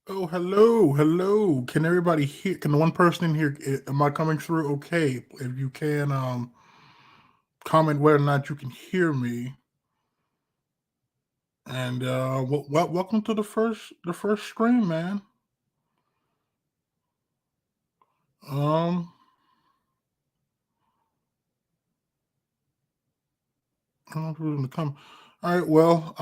Oh, hello, hello. Can everybody hear? Can the one person in here? Am I coming through? Okay. If you can, comment whether or not you can hear me. And welcome to the first stream, man. Um, I don't know if who's gonna come. All right. Well,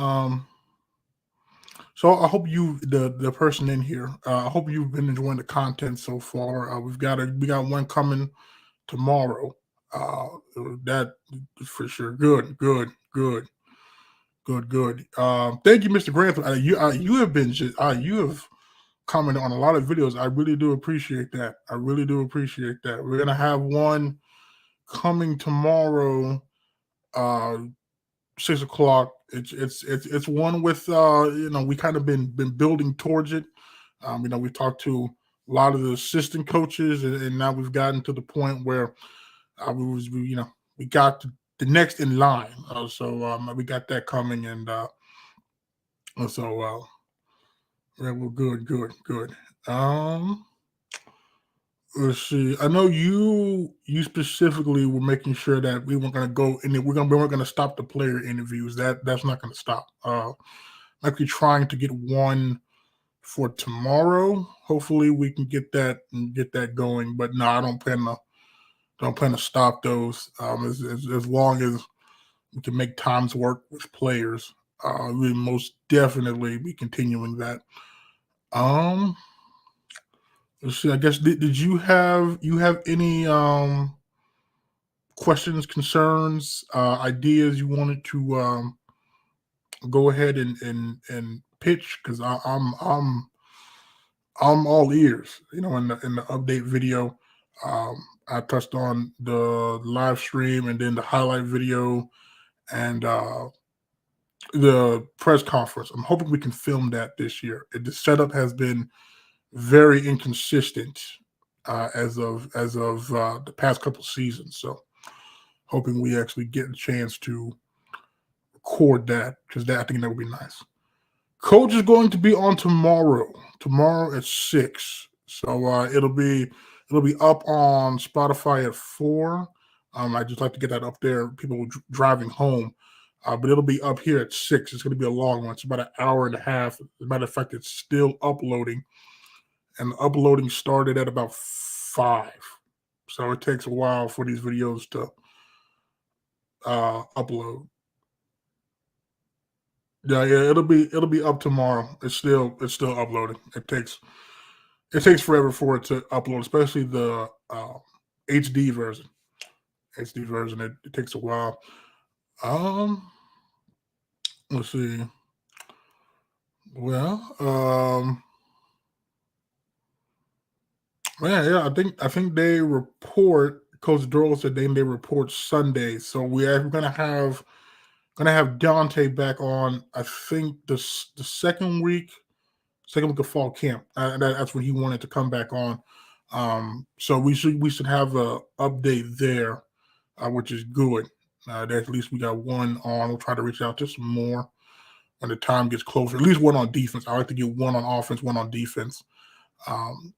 so I hope the person in here. I hope you've been enjoying the content so far. We got one coming tomorrow. Uh, that for sure. Good, good, good. Good, good. Thank you, Mr. Grantham. You have been you have commented on a lot of videos. I really do appreciate that. I really do appreciate that. We're gonna have one coming tomorrow, uh, 6 o'clock. It's one with we kind of been building towards it. We talked to a lot of the assistant coaches, and now we've gotten to the point where we got the next in line. So we got that coming, and so yeah, well, good, good, good. Um, let's see. I know you specifically were making sure that we weren't going to go and we weren't going to stop the player interviews. That's not going to stop. I'm actually trying to get one for tomorrow. Hopefully, we can get that and get that going. But no, I don't plan to stop those. As long as we can make times work with players, we most definitely be continuing that. Um, let's see. I guess did you have any questions, concerns, ideas you wanted to go ahead and pitch? Because I'm all ears. In the update video, I touched on the live stream and then the highlight video and the press conference. I'm hoping we can film that this year. The setup has been very inconsistent as of the past couple seasons. So hoping we actually get a chance to record that because I think that would be nice. Coach is going to be on tomorrow. Tomorrow at 6. So it'll be up on Spotify at 4. I just like to get that up there. People driving home. But it'll be up here at 6. It's going to be a long one. It's about an hour and a half. As a matter of fact, it's still uploading, and the uploading started at about 5. So it takes a while for these videos to upload. Yeah, yeah, it'll be up tomorrow. It's still uploading. It takes forever for it to upload, especially the HD version. HD version it takes a while. Um, let's see. Well, yeah. I think they report. Coach Doral said they report Sunday, so we're gonna have Dante back on. I think the second week of fall camp. That's when he wanted to come back on. So we should have a update there, which is good. That at least we got one on. We'll try to reach out to some more when the time gets closer. At least one on defense. I like to get one on offense, one on defense, um,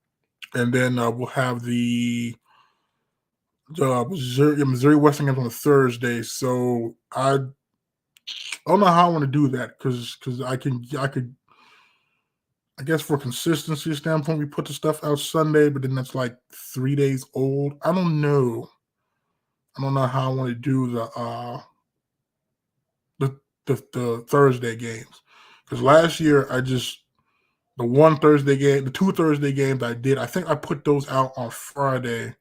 and then we'll have the Missouri Western games on a Thursday. So I don't know how I want to do that because I could I guess for consistency standpoint, we put the stuff out Sunday, but then that's like 3 days old. I don't know. I don't know how I want to do the Thursday games because last year the 2 Thursday games I did. I think I put those out on Friday,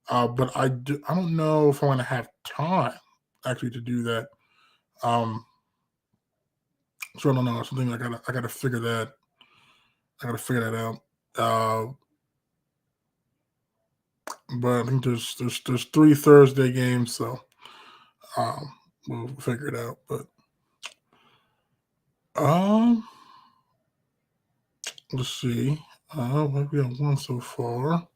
but I don't know if I'm gonna have time actually to do that. Um, so I don't know. Something I gotta figure that I gotta figure that out. Uh, but I think there's 3 Thursday games, so um, we'll figure it out. But um, let's see. We have one so far.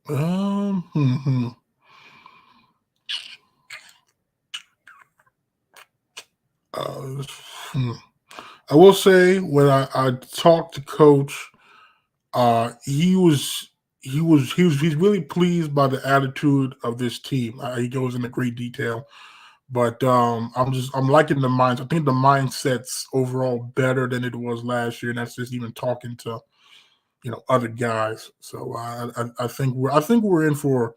Um, hmm, hmm. Uh, hmm. I will say when I talked to Coach, he was he's really pleased by the attitude of this team. He goes into great detail, but I'm liking the minds. I think the mindset's overall better than it was last year, and that's just even talking to other guys. So I think we're in for.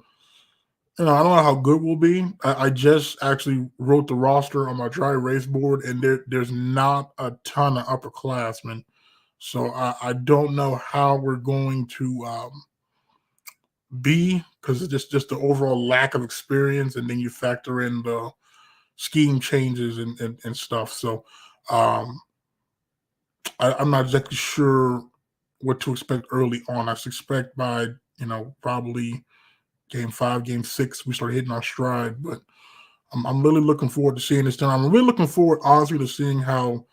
I don't know how good we'll be. I just actually wrote the roster on my dry erase board, and there's not a ton of upperclassmen. So I don't know how we're going to be because it's just the overall lack of experience, and then you factor in the scheme changes and stuff. So um, I'm not exactly sure what to expect early on. I suspect by probably game 5, game 6, we start hitting our stride. But I'm really looking forward to seeing this. I'm really looking forward, honestly, to seeing how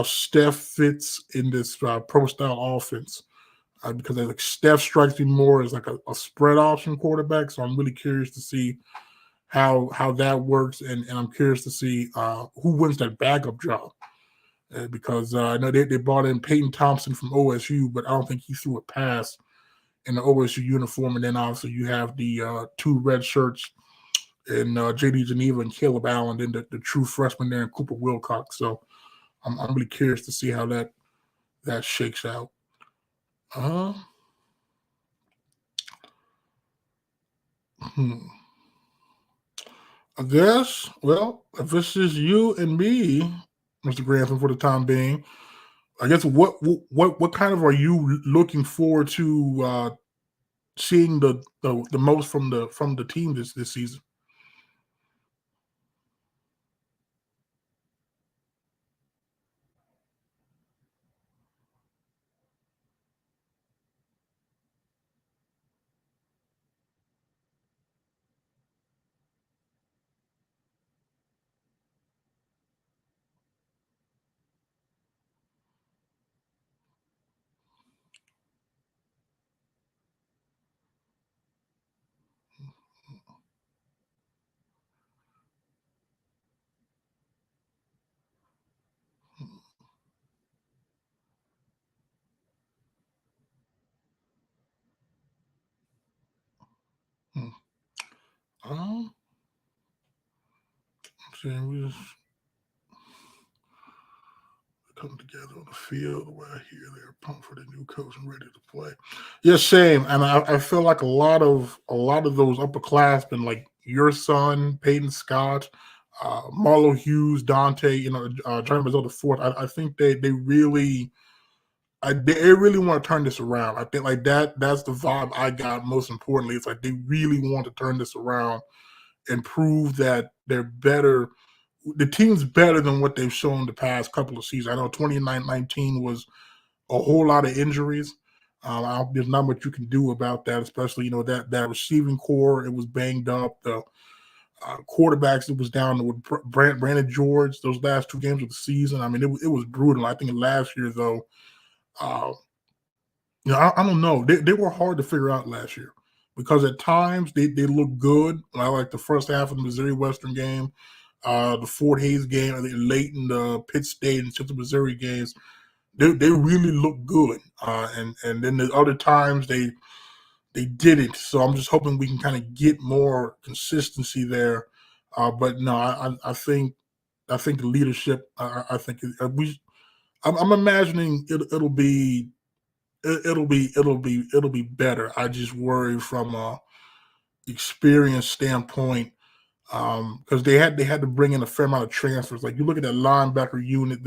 Steph fits in this pro style offense. Because like Steph strikes me more as like a spread option quarterback, so I'm really curious to see how that works, and I'm curious to see who wins that backup job. Because I know they brought in Peyton Thompson from OSU, but I don't think he threw a pass in the OSU uniform. And then obviously you have the two red shirts in JD Geneva and Caleb Allen, and then the true freshman there in Cooper Wilcox. So I'm really curious to see how that shakes out. Uh, hmm. I guess. Well, if this is you and me, Mr. Grantham, for the time being, I guess what kind of are you looking forward to seeing the most from the team this season? Hmm. Um, see, we just come together on the field where I hear they're pumped for the new coach and ready to play. Yeah, same. And I feel like a lot of those upperclassmen, like your son, Peyton Scott, Marlo Hughes, Dante, Johnny Manziel the fourth. I think they really they really want to turn this around. I think like that's the vibe I got most importantly. It's like they really want to turn this around and prove that they're better. The team's better than what they've shown the past couple of seasons. I know 2019 was a whole lot of injuries. There's not much you can do about that, especially that receiving core. It was banged up. The quarterbacks it was down with Brandon George those last two games of the season. I mean, it was brutal. I think last year though, uh, I don't know. They were hard to figure out last year because at times they looked good. I like the first half of the Missouri Western game, the Fort Hays game, and then late in the Pitt State and Central Missouri games. They really looked good, and then the other times they didn't. So I'm just hoping we can kind of get more consistency there. But no, I think the leadership. I think we. I'm imagining it'll be better. I just worry from a experience standpoint because they had to bring in a fair amount of transfers. Like you look at that linebacker unit,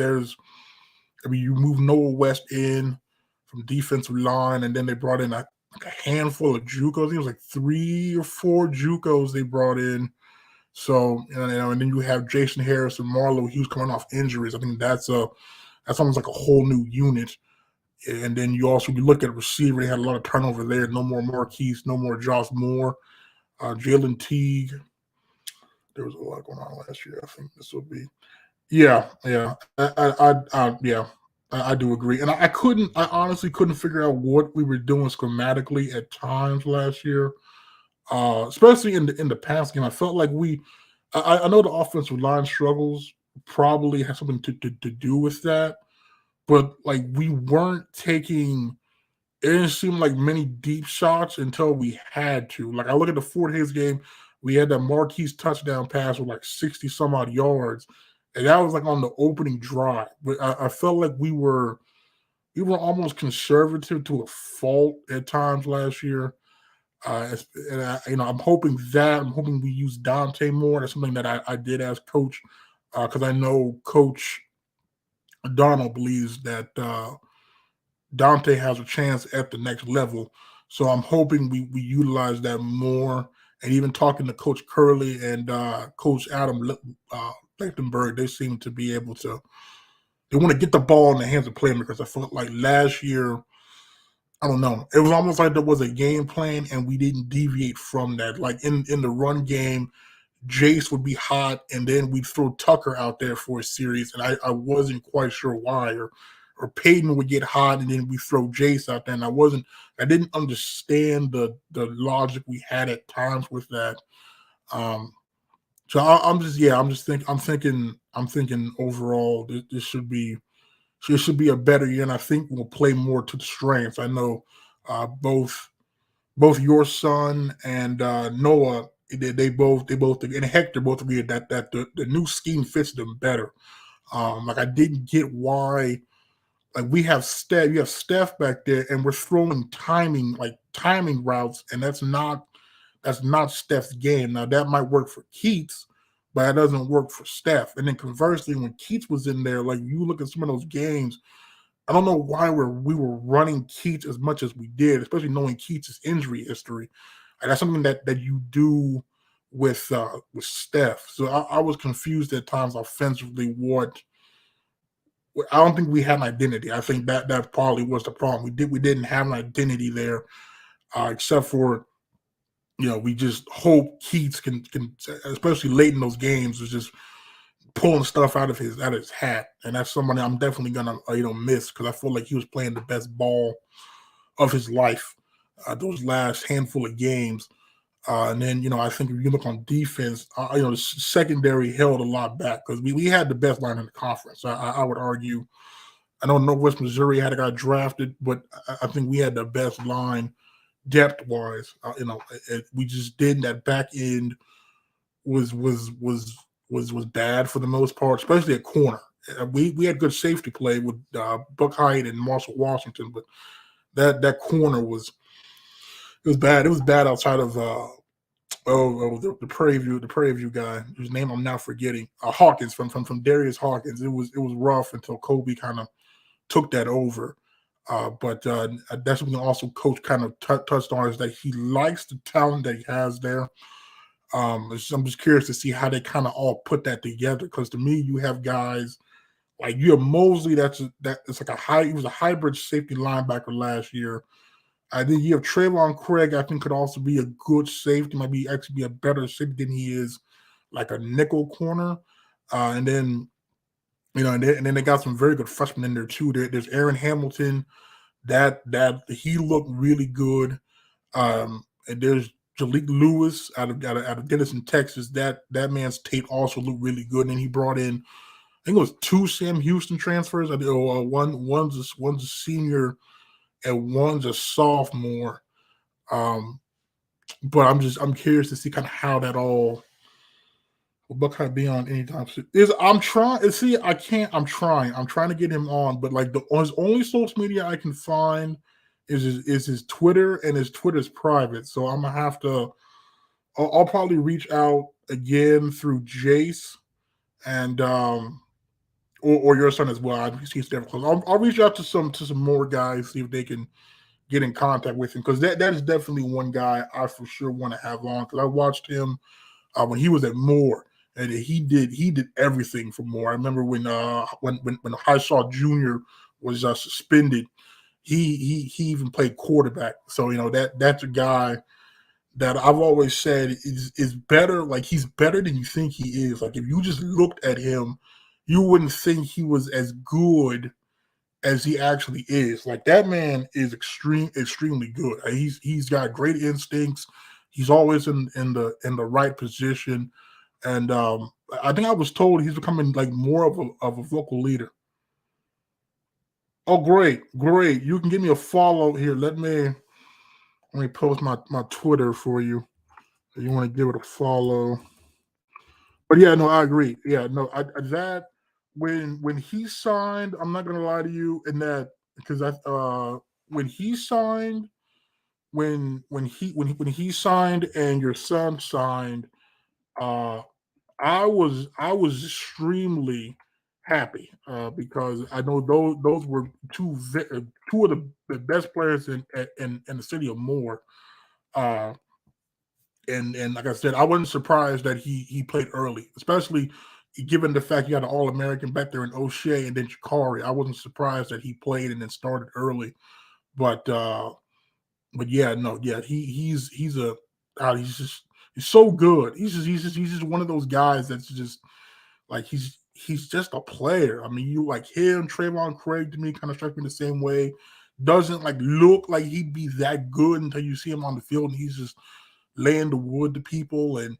you move Noah West in from defensive line, and then they brought in like a handful of JUCOs. I think it was like 3 or 4 JUCOs they brought in. So and then you have Jason Harris and Marlo Hughes coming off injuries. I think that's almost like a whole new unit. And then you look at receiver, they had a lot of turnover there. No more Marquise, no more Josh Moore, Jalen Teague. There was a lot going on last year. I think this will be. Yeah, yeah, yeah, I do agree. And I honestly couldn't figure out what we were doing schematically at times last year, especially in the past game. I felt like I know the offensive line struggles probably has something to do with that. but like we weren't taking. It didn't seem like many deep shots until we had to. Like I look at the Fort Hays game, we had that Marquise touchdown pass with like 60 some odd yards, and that was like on the opening drive. But I felt like we were almost conservative to a fault at times last year. And I'm hoping we use Dante more. That's something that I did as coach, because I know Coach Donald believes that Dante has a chance at the next level. So I'm hoping we utilize that more. And even talking to Coach Curley and Coach Adam Lichtenberg, they seem to be able to. They want to get the ball in the hands of playmakers. I felt like last year, I don't know. It was almost like there was a game plan and we didn't deviate from that. Like in the run game, Jace would be hot and then we'd throw Tucker out there for a series. And I wasn't quite sure why. Or Peyton would get hot and then we throw Jace out there. And I didn't understand the logic we had at times with that. So I'm thinking overall this should be. So it should be a better year, and I think we'll play more to the strengths. I know both your son and Noah, they both and Hector both agreed that the new scheme fits them better. Like I didn't get why. Like we have you have Steph back there, and we're throwing timing routes, and that's not Steph's game. Now that might work for Keats, but it doesn't work for Steph. And then conversely, when Keats was in there, like you look at some of those games, I don't know why we were running Keats as much as we did, especially knowing Keats' injury history. And that's something that you do with Steph. So I was confused at times offensively. I don't think we had an identity. I think that probably was the problem. We didn't have an identity there, except for we just hope Keats can, especially late in those games, was just pulling stuff out of his hat, and that's somebody I'm definitely gonna miss because I feel like he was playing the best ball of his life those last handful of games. And then I think if you look on defense, the secondary held a lot back because we had the best line in the conference. I would argue. I know Northwest Missouri had a guy drafted, but I think we had the best line depth wise. We just didn't. That back end was bad for the most part, especially at corner. We had good safety play with Buck Hyde and Marshall Washington, but that corner was bad. It was bad outside of the Prairie View guy whose name I'm now forgetting. Hawkins from Darius Hawkins. It was rough until Kobe kind of took that over. But that's something also Coach kind of touched on is that he likes the talent that he has there. I'm just curious to see how they kind of all put that together because to me, you have guys like you have Mosley. It's like he was a hybrid safety linebacker last year. I think you have Trayvon Craig. I think could also be a good safety. Might be actually be a better safety than he is like a nickel corner. And then and then they got some very good freshmen in there too. There's Aaron Hamilton. That he looked really good. And there's Jalik Lewis out of Denison, Texas. That man's tape also looked really good. And he brought in, I think it was 2 Sam Houston transfers. One's a senior and one's a sophomore. But I'm curious to see kind of how that all will Buckeye be on anytime soon. I'm trying. See, I can't. I'm trying. I'm trying to get him on, but like his only social media I can find is his Twitter, and his Twitter's private. So I'm gonna have to. I'll probably reach out again through Jace and or your son as well. He's there close. I'll reach out to some more guys, see if they can get in contact with him because that is definitely one guy I for sure want to have on because I watched him when he was at Moore and he did everything for Moore. I remember when Highshaw Jr. was suspended, he even played quarterback. So that's a guy that I've always said is better. Like he's better than you think he is. Like if you just looked at him, you wouldn't think he was as good as he actually is. Like that man is extremely good. He's got great instincts. He's always in the right position, and I think I was told he's becoming like more of a vocal leader. Oh, great, great. You can give me a follow here. Let me post my Twitter for you. If you want to give it a follow. But yeah, no, I agree. Yeah, no, that when he signed, I'm not gonna lie to you, in that because I when he signed, when he signed and your son signed, uh I was extremely happy because I know those were two of the best players in the city of Moore. Uh, and like I said, I wasn't surprised that he played early, especially given the fact you had an All American back there in O'Shea and then Shikari. I wasn't surprised that he played and then started early. But but yeah, no, yeah, he's so good. He's just one of those guys that's just like he's just a player. I mean, you like him, Trayvon Craig to me kind of strikes me the same way. Doesn't like look like he'd be that good until you see him on the field and he's just laying the wood to people. And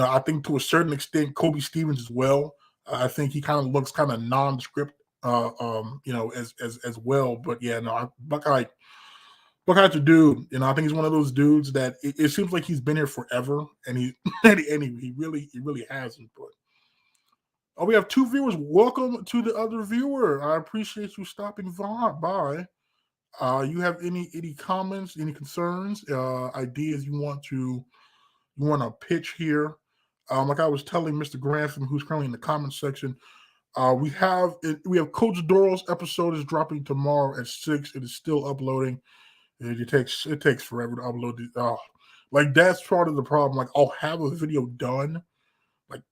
I think to a certain extent, Kobe Stevens as well. I think he kind of looks kind of nondescript, as well. But yeah, no, Buckeye's a dude. I think he's one of those dudes that it seems like he's been here forever, and he he really hasn't. But oh, we have two viewers. Welcome to the other viewer. I appreciate you stopping by. You have any comments, any concerns, ideas you want to pitch here? Like I was telling Mr. Grantham, who's currently in the comments section, we have Coach Doro's episode is dropping tomorrow at 6. It is still uploading. It takes forever to upload it. Like that's part of the problem. Like I'll have a video done, like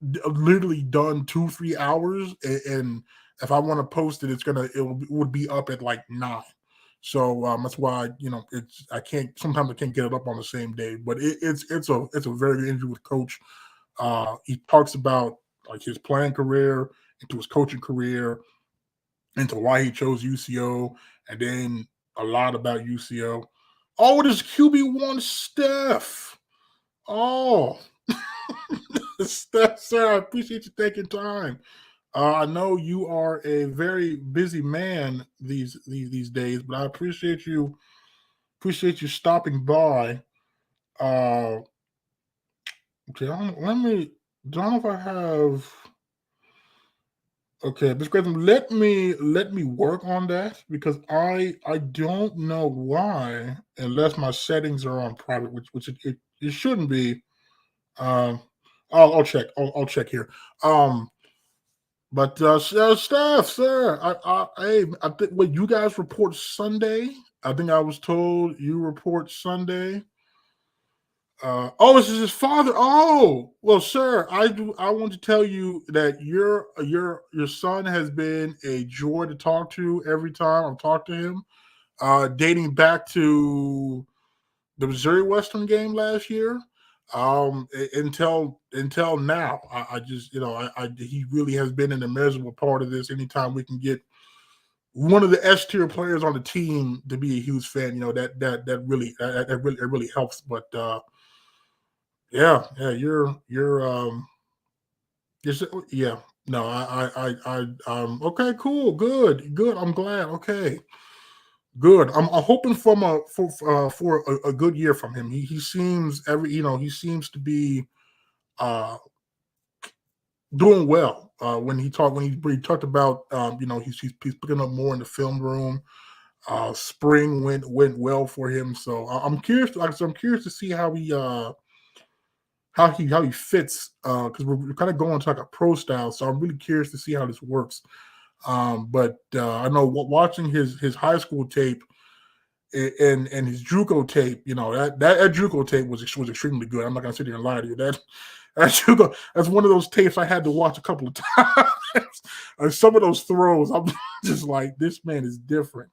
literally done 2-3 hours, and if I want to post it, it would be up at like 9. So that's why I can't. Sometimes I can't get it up on the same day. But it's a very good interview with Coach. He talks about like his playing career, into his coaching career, into why he chose UCO, and then a lot about UCO. Oh, it is QB1 Steph. Oh, Steph, sir, I appreciate you taking time. I know you are a very busy man these days, but I appreciate you stopping by. Uh, okay, don't know if I have. Okay, Ms. Gresham, let me work on that because I don't know why, unless my settings are on private, which it shouldn't be. Um, I'll check. I'll check here. Um, but Steph, sir, I think what you guys report Sunday. I think I was told you report Sunday. Oh, this is his father. Oh, well, sir, I want to tell you that your son has been a joy to talk to every time I've talked to him. Dating back to the Missouri Western game last year, until now. I just he really has been an immeasurable part of this. Anytime we can get one of the S tier players on the team to be a huge fan, that really helps. But yeah, yeah. No, okay, cool, good. I'm glad. Okay, good. I'm hoping for a good year from him. He seems he seems to be uh doing well. When he talked about he's picking up more in the film room. Spring went well for him, so I'm curious. I'm curious to see how he fits because we're kind of going to like a pro style. So I'm really curious to see how this works. But I know watching his high school tape and his JUCO tape, that JUCO tape was extremely good. I'm not gonna sit here and lie to you. That's one of those tapes I had to watch a couple of times. And some of those throws, I'm just like, this man is different.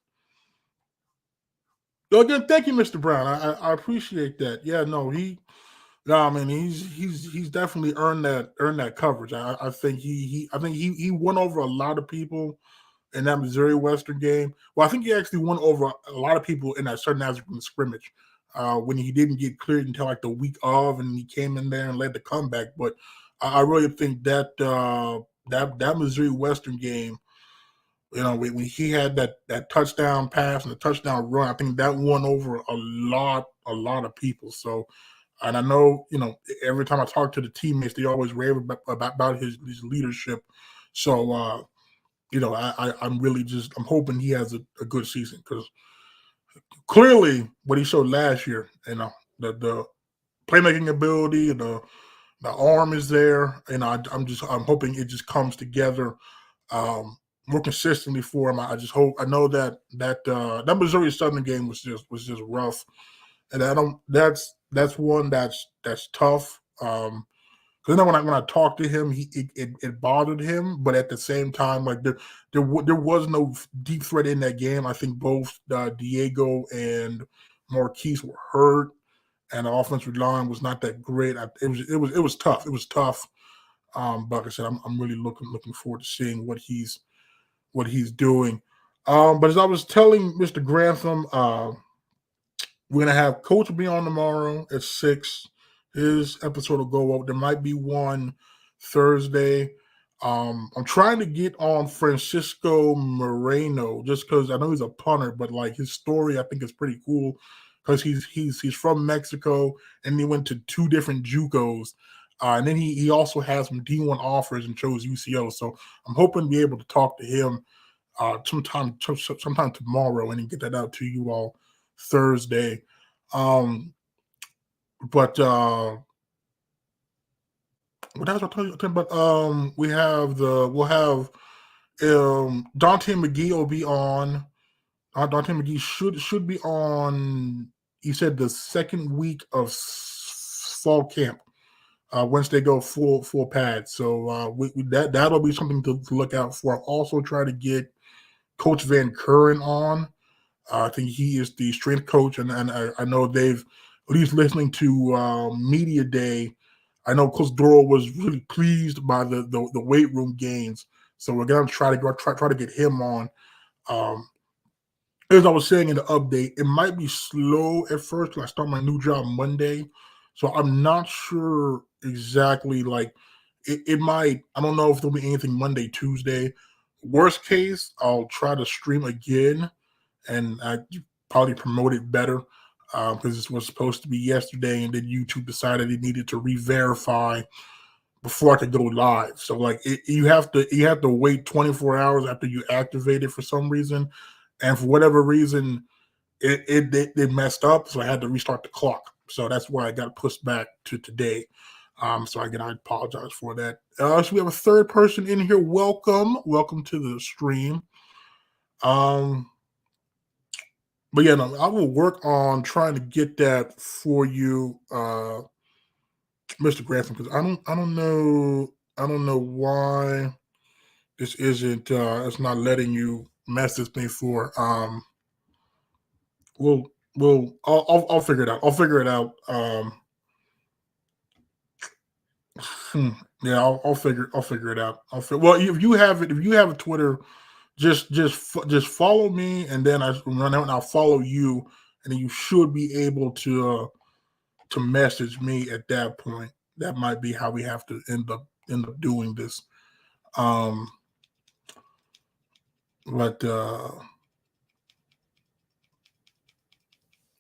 So again, thank you, Mr. Brown. I appreciate that. Yeah, no, I mean he's definitely earned that coverage. I think he won over a lot of people in that Missouri Western game. Well, I think he actually won over a lot of people in that certain African scrimmage when he didn't get cleared until like the week of, and he came in there and led the comeback. But I really think that that Missouri Western game When he had that touchdown pass and the touchdown run, I think that won over a lot of people. So, and I know, every time I talk to the teammates, they always rave about his leadership. So, I'm really I'm hoping he has a good season, because clearly what he showed last year, the playmaking ability, the arm is there, and I'm hoping it just comes together more consistently for him. I just hope. I know that Missouri Southern game was just rough, and that's one that's tough. Because when I talked to him, it bothered him, but at the same time, like there was no deep threat in that game. I think both Diego and Marquise were hurt, and the offensive line was not that great. It was tough. It was tough. But like I said, I'm really looking forward to seeing what he's doing. But as I was telling Mr. Grantham, we're gonna have Coach be on tomorrow at 6. His episode will go up. There might be one Thursday. I'm trying to get on Francisco Moreno just because I know he's a punter, but like his story, I think is pretty cool because he's from Mexico and he went to 2 different JUCOs. And then he also has some D1 offers and chose UCO. So I'm hoping to be able to talk to him sometime tomorrow and then get that out to you all Thursday. But what else I tell you? But we'll have Dante McGee will be on. Dante McGee should be on. He said the second week of fall camp. Once they go full pad, so that'll be something to look out for. I'll also try to get Coach Van Curren on. I think he is the strength coach, and I know they've, at least listening to Media Day, I know Coach Doral was really pleased by the weight room gains. So we're gonna try to get him on. As I was saying in the update, it might be slow at first because I start my new job Monday. So I'm not sure exactly, like it might, I don't know if there'll be anything Monday, Tuesday. Worst case, I'll try to stream again and I probably promote it better because this was supposed to be yesterday, and then YouTube decided it needed to re-verify before I could go live. So like you have to wait 24 hours after you activate it for some reason, and for whatever reason it messed up, so I had to restart the clock. So that's why I got pushed back to today. So again, I apologize for that. So we have a third person in here. Welcome to the stream. But yeah, no, I will work on trying to get that for you, Mr. Grantham, because I don't know why this isn't it's not letting you message me for I'll figure it out. I'll figure it out. Yeah, I'll figure it out. Well, if you have a Twitter, just follow me, and then I'll follow you, and then you should be able to message me at that point. That might be how we have to end up doing this. But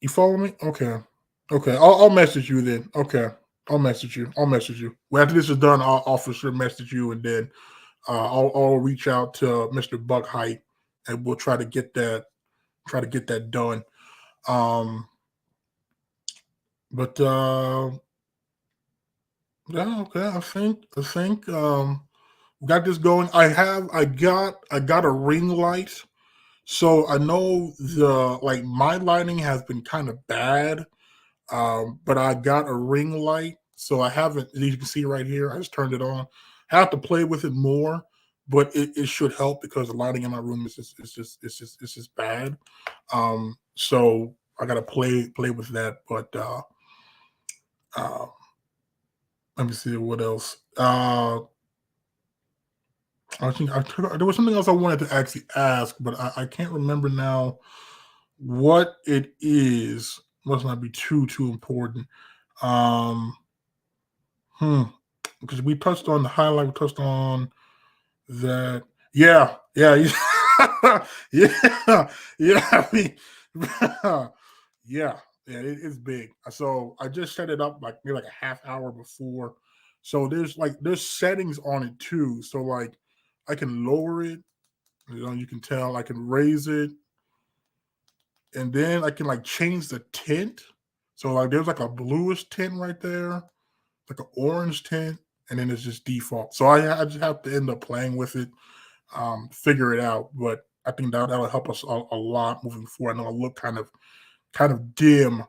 you follow me? Okay. I'll message you then. Okay. I'll message you. Well, after this is done, I'll for sure message you, and then I'll reach out to Mr. Buck Height, and we'll try to get that done. But yeah, okay. I think we got this going. I got a ring light, so I know my lighting has been kind of bad. But I got a ring light, so I haven't. As you can see right here, I just turned it on. I have to play with it more, but it should help because the lighting in my room is just bad. So I got to play with that. But let me see what else. I think there was something else I wanted to actually ask, but I can't remember now what it is. Must not be too important. Because we touched on the highlight, we touched on that. Yeah. Yeah, yeah. I mean, yeah, it's big. So I just set it up like maybe like a half hour before. So there's settings on it too. So like I can lower it. You can tell I can raise it, and then I can like change the tint. So like there's like a bluish tint right there, like an orange tint, and then it's just default. So I just have to end up playing with it, figure it out. But I think that'll help us a lot moving forward. I know I look kind of dim,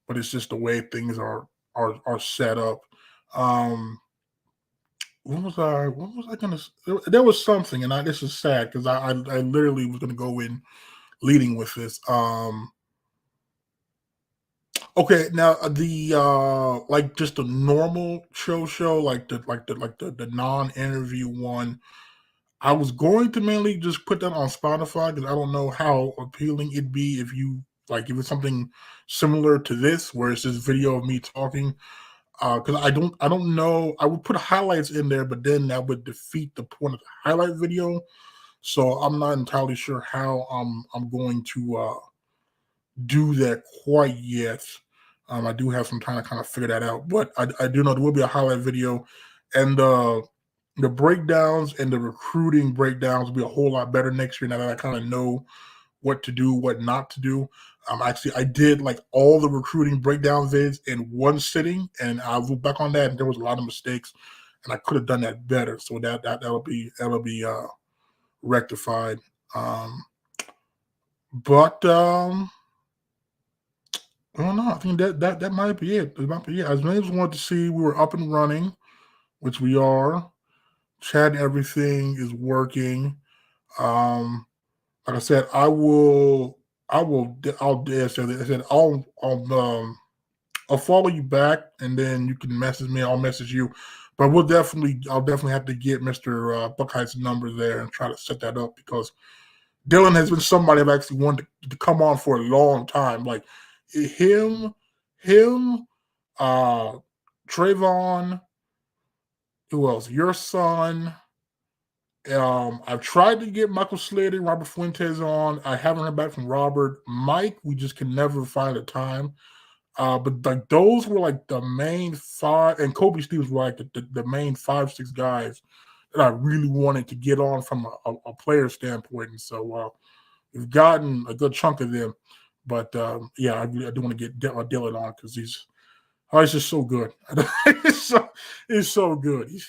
but it's just the way things are set up. Um, what was I gonna? There was something, and this is sad because I literally was gonna go in leading with this. Okay, now the like just the normal show, like the non-interview one. I was going to mainly just put that on Spotify because I don't know how appealing it'd be if you like if it's something similar to this, where it's this video of me talking. Because I don't know. I would put highlights in there, but then that would defeat the point of the highlight video. So I'm not entirely sure how I'm going to do that quite yet. I do have some time to kind of figure that out, but I do know there will be a highlight video, and the breakdowns and the recruiting breakdowns will be a whole lot better next year now that I kind of know what to do, what not to do. Actually, I did like all the recruiting breakdown vids in one sitting, and I look back on that, and there was a lot of mistakes, and I could have done that better. So that'll be rectified. But I don't know. I think that might be it. It might be it. I just wanted to see we were up and running, which we are. Chat and everything is working. Um, like I said, I'll dare say that. I said I'll follow you back, and then you can message me. I'll message you. But I'll definitely have to get Mr. Buckheit's number there and try to set that up because Dylan has been somebody I've actually wanted to come on for a long time. Like him, uh, Trayvon, who else? Your son. I've tried to get Michael Slater, Robert Fuentes on. I haven't heard back from Robert. Mike, we just can never find a time. But like those were like the main five, and Kobe Stevens were like the main 5-6 guys that I really wanted to get on from a player standpoint. And so we've gotten a good chunk of them. But yeah, I do want to get Dylan on because he's just so good. he's so good. He's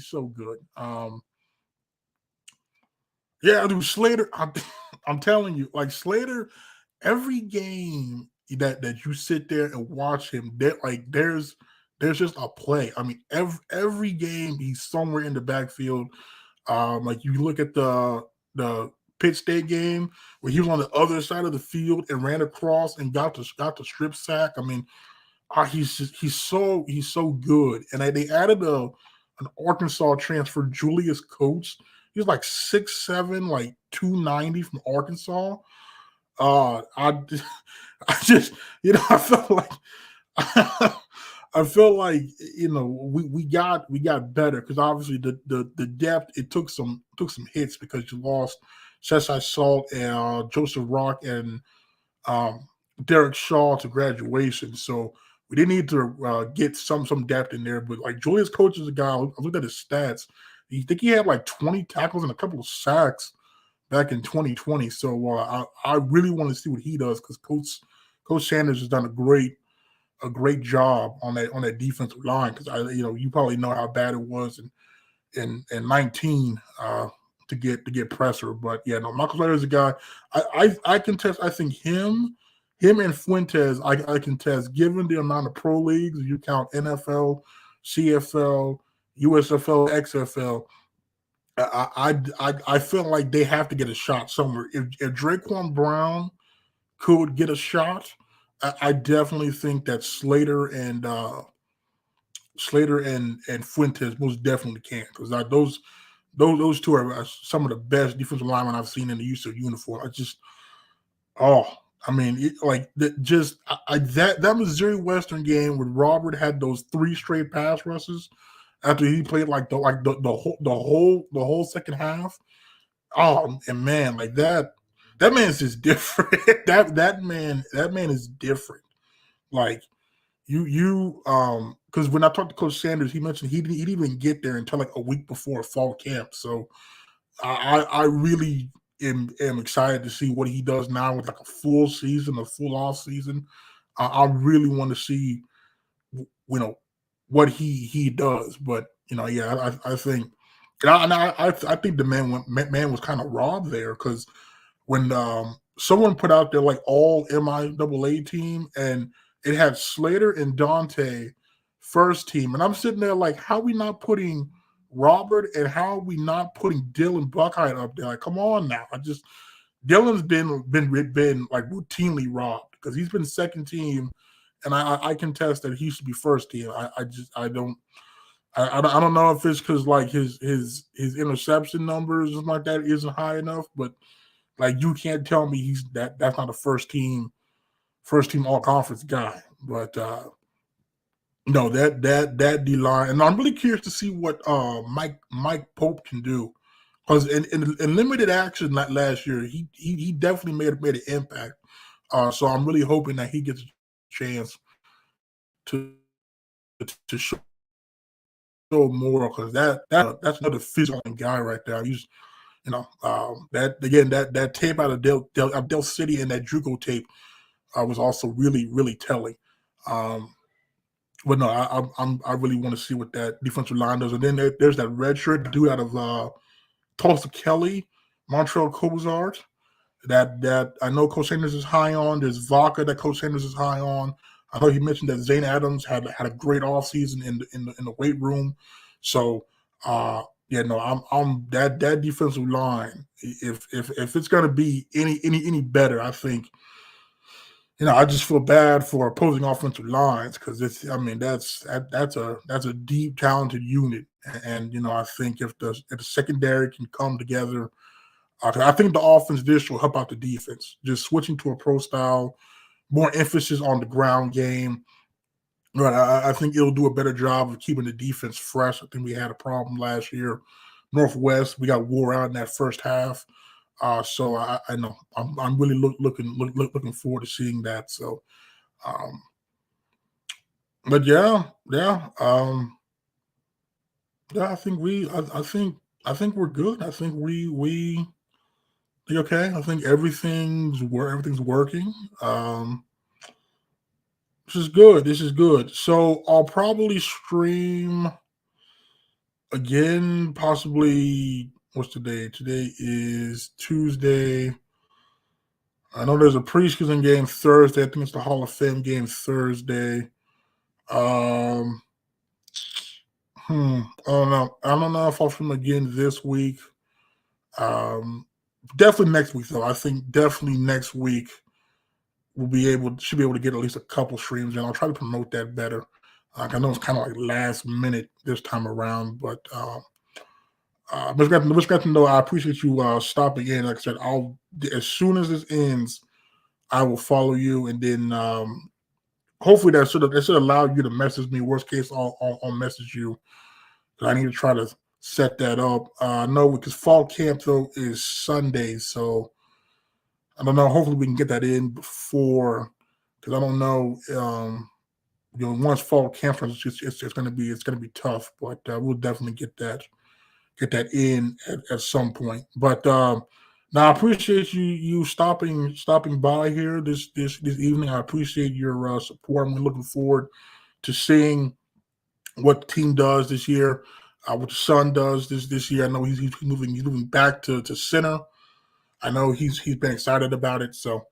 so good. Yeah, dude, Slater. I'm telling you, like Slater, every game that you sit there and watch him, there's just a play. I mean, every game he's somewhere in the backfield. Like you look at the Pitt State game where he was on the other side of the field and ran across and got the strip sack. I mean, he's so good. And they added an Arkansas transfer, Julius Coates. He was like 6'7", like 290 from Arkansas. I I just I felt like I felt like we got better because obviously the depth it took some hits because you lost Sesai Salt and Joseph Rock and um, Derek Shaw to graduation. So we didn't need to get some depth in there. But like Julius Coates is a guy. I looked at his stats. I think he had like 20 tackles and a couple of sacks back in 2020. So I really want to see what he does because Coach Sanders has done a great job on that defensive line because you probably know how bad it was in 19 to get pressure. But yeah, no, Michael Slater is a guy I can test. I think him and Fuentes I can test given the amount of pro leagues you count NFL, CFL, USFL, XFL. I feel like they have to get a shot somewhere. If Draquan Brown could get a shot, I definitely think that Slater and Fuentes most definitely can because those two are some of the best defensive linemen I've seen in the use of uniform. I mean, that Missouri Western game where Robert had those 3 straight pass rushes after he played like the whole second half. Oh, and man, like that man's just different. that man is different. Like because when I talked to Coach Sanders, he mentioned he didn't even get there until like a week before fall camp. So I really am excited to see what he does now with like a full season, a full off season. I really want to see what he does. But yeah, I think I think the man was kind of robbed there because when someone put out their like all MIAA team and it had Slater and Dante first team, and I'm sitting there like, how are we not putting Robert and how are we not putting Dylan Buckheit up there? Like, come on now. Dylan's been like routinely robbed because he's been second team, and I contest that he should be first team. I don't know if it's because like his interception numbers and like that isn't high enough, but like you can't tell me that's not a first team all conference guy. But no, that D line, and I'm really curious to see what Mike Pope can do because in limited action last year, he definitely made an impact. So I'm really hoping that he gets a chance to show more because that's another physical guy right there. That tape out of Del City and that Juco tape was also really really telling. But no, I really want to see what that defensive line does. And then there's that red shirt dude out of Tulsa Kelly, Montreal Cozart. That I know Coach Sanders is high on. There's Vaca that Coach Sanders is high on. I know he mentioned that Zane Adams had a great offseason in the weight room. So yeah, no, I'm that defensive line. If it's gonna be any better, I think I just feel bad for opposing offensive lines because that's a deep talented unit, and I think if the secondary can come together, I think the offense this will help out the defense. Just switching to a pro style, more emphasis on the ground game. Right, I think it'll do a better job of keeping the defense fresh. I think we had a problem last year. Northwest, we got wore out in that first half. So I know I'm really looking forward to seeing that. So, um, but yeah. I think we're good. I think we okay. I think everything's working. This is good. This is good. So I'll probably stream again, possibly. What's today? Today is Tuesday. I know there's a preseason game Thursday. I think it's the Hall of Fame game Thursday. Um, I don't know. I don't know if I'll stream again this week. Definitely next week though. I think definitely next week should be able to get at least a couple streams, and I'll try to promote that better. I know it's kind of like last minute this time around, but Mr. Captain, though, I appreciate you stopping in. Like I said, as soon as this ends, I will follow you, and then hopefully that should allow you to message me. Worst case, I'll message you. I need to try to set that up. No, because fall camp though is Sunday, so I don't know. Hopefully, we can get that in before, because I don't know. Once fall camp starts, it's going to be tough, but we'll definitely get that in at some point. But now I appreciate you stopping by here this evening. I appreciate your support. I'm looking forward to seeing what the team does this year, what the son does this year. I know he's moving back to center. I know he's been excited about it. So,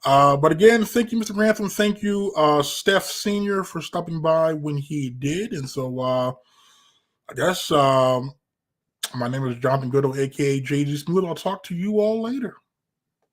but again, thank you, Mr. Grantham. Thank you, Steph Senior, for stopping by when he did. And so, I guess my name is Jonathan Goudeau, aka JG Smooth. I'll talk to you all later.